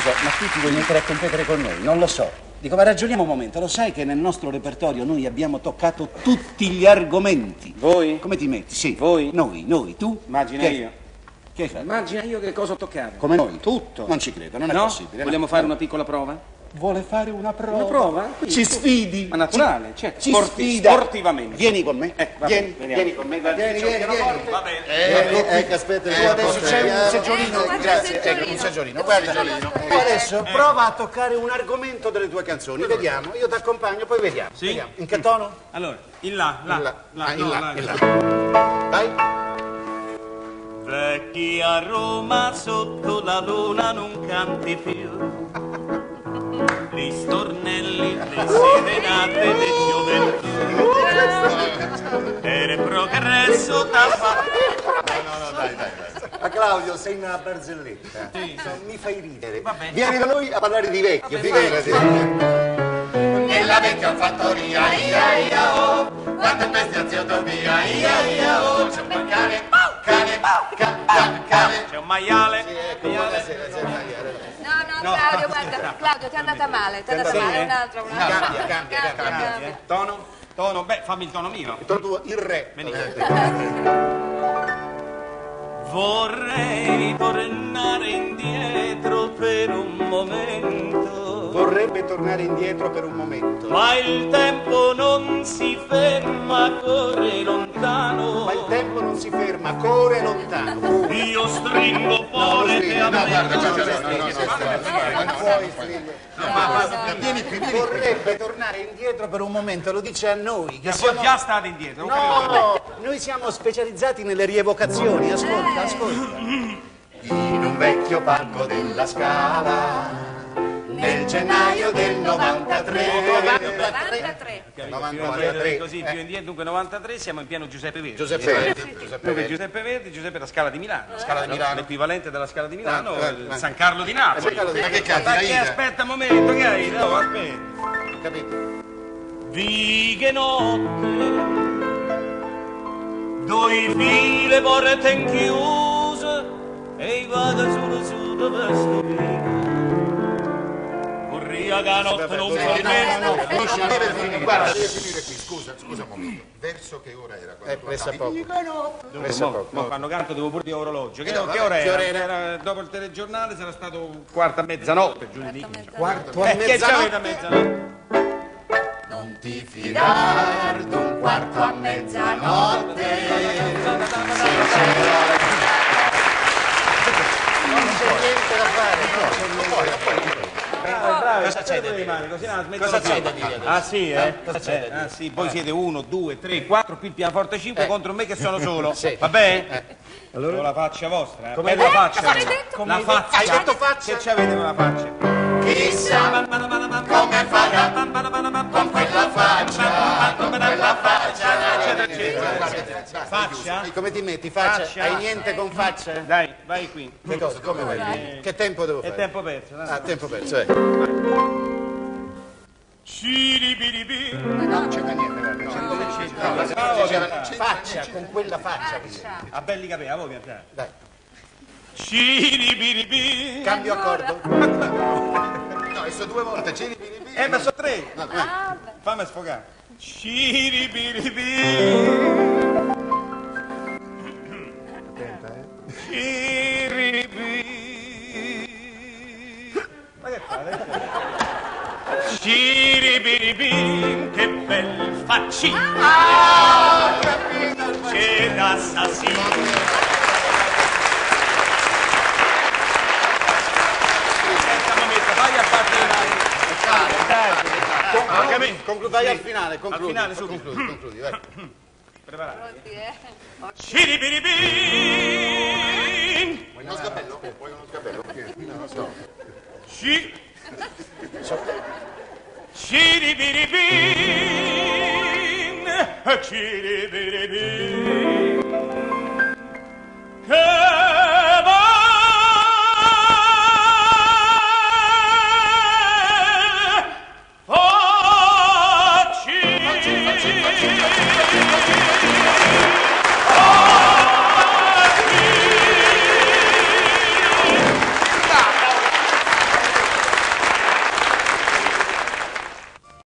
scusa, ma tu ti vuoi mettere a competere con noi? Non lo so. Dico, ma ragioniamo un momento. Lo sai che nel nostro repertorio noi abbiamo toccato tutti gli argomenti. Voi? Come ti metti? Sì. Voi? Noi. Tu? Immagina Che? io. Che hai fatto? Immagina io che cosa ho toccato. Come noi? Tutto. Non ci credo, non è No? possibile. Vogliamo fare una piccola prova? Vuole fare una prova? Una prova? Ci sfidi? Ma naturale, certo. Ci sfida. Sportivamente. Vieni con me. Va bene, Vieni con me. Vieni. Va bene. Aspetta, Tu adesso c'è un seggiolino. Grazie, Ecco, un seggiolino. Guarda. Tu adesso prova a toccare un argomento delle tue canzoni. Vediamo. Io ti accompagno, poi vediamo. Sì? Vediamo. In che tono? Allora, in là. In là. Vai. Vecchi a Roma sotto la luna non canti più. Gli stornelli, le serenate di gioventù. Per il progresso da fare. No, dai. Ma Claudio, sei una barzelletta. Sì. Mi fai ridere. Va bene. Vieni da noi a parlare di vecchio, figurati. Nella vecchia fattoria, ia, quando è bestiaziato via, ia, c'è un cane, C'è un maiale. Buonasera, No, Claudio, guarda, Claudio, ti è andata male, un'altra. Cambia. Tono, beh, fammi il tono mio. Torno il re. Vorrei tornare indietro per un momento. Vorrebbe tornare indietro per un momento. Ma il tempo non si ferma, corre lontano. Ma il tempo non si ferma, corre lontano. Io stringo pure te a me. Non puoi stringere. Vieni qui. Vorrebbe tornare indietro per un momento, lo dice a noi. Che Voi siamo... già state indietro. No, noi siamo specializzati nelle rievocazioni. Ascolta. in un vecchio palco della Scala, nel gennaio del 93. 93. Così più indietro, dunque 93, siamo in pieno Giuseppe Verdi. Giuseppe Verdi. Giuseppe la Scala di Milano. Scala di Milano. L'equivalente della Scala di Milano, il San Carlo di Napoli. Ma che cazzo, Ma che Aida? aspetta un momento, che hai? No, aspetta. Capito? Di che notte due file porte chiuse e vado solo su dove sto vivo. Corria che notte non fa meno. Guarda, deve finire qui. Scusa un momento. Verso che ora era? Pressa poco. Mo quando canto devo pure di orologio. Che ora era? Dopo il telegiornale sarà stato quarto a mezzanotte, giù di lì. Quarto a Che c'avete a mezzanotte? mezzanotte? Non ti fidar d'un quarto a mezzanotte. Non c'è niente da fare. Cosa c'è da dire? Cosa c'è da dire? Ah sì, Ah sì, poi siete 1, 2, 3, 4, più il pianoforte 5 contro me che sono solo. Va bene? Allora la faccia vostra, Come bella faccia. cosa hai detto? La faccia. Hai detto faccia? Che c'avete con la faccia? Chissà come farà con quella faccia, Faccia? E come ti metti? Faccia? Faccia. Hai niente con faccia? Dai, vai qui. Che cosa? Come vai? Che tempo devo È fare? tempo perso. dai. Ah, tempo perso, Ciribiribi. Non c'è da niente. Faccia, con quella faccia. A belli capelli, a voi piantare. Dai. Ciribiribi. Cambio accordo. No, e so 2 volte. Ma sono 3. Fammi sfogare. Ciribiribi. Ciribiribi. Ma che fate? Ciribiribi, che bel faccino. C'è d'assassino. Vai a parte Vai al finale, concludi. Al finale, subito. Concludi, vai. Preparato. Ciribiribin. Vuoi uno sgabello? Non lo so. Ciribiribin. Ciribiribin.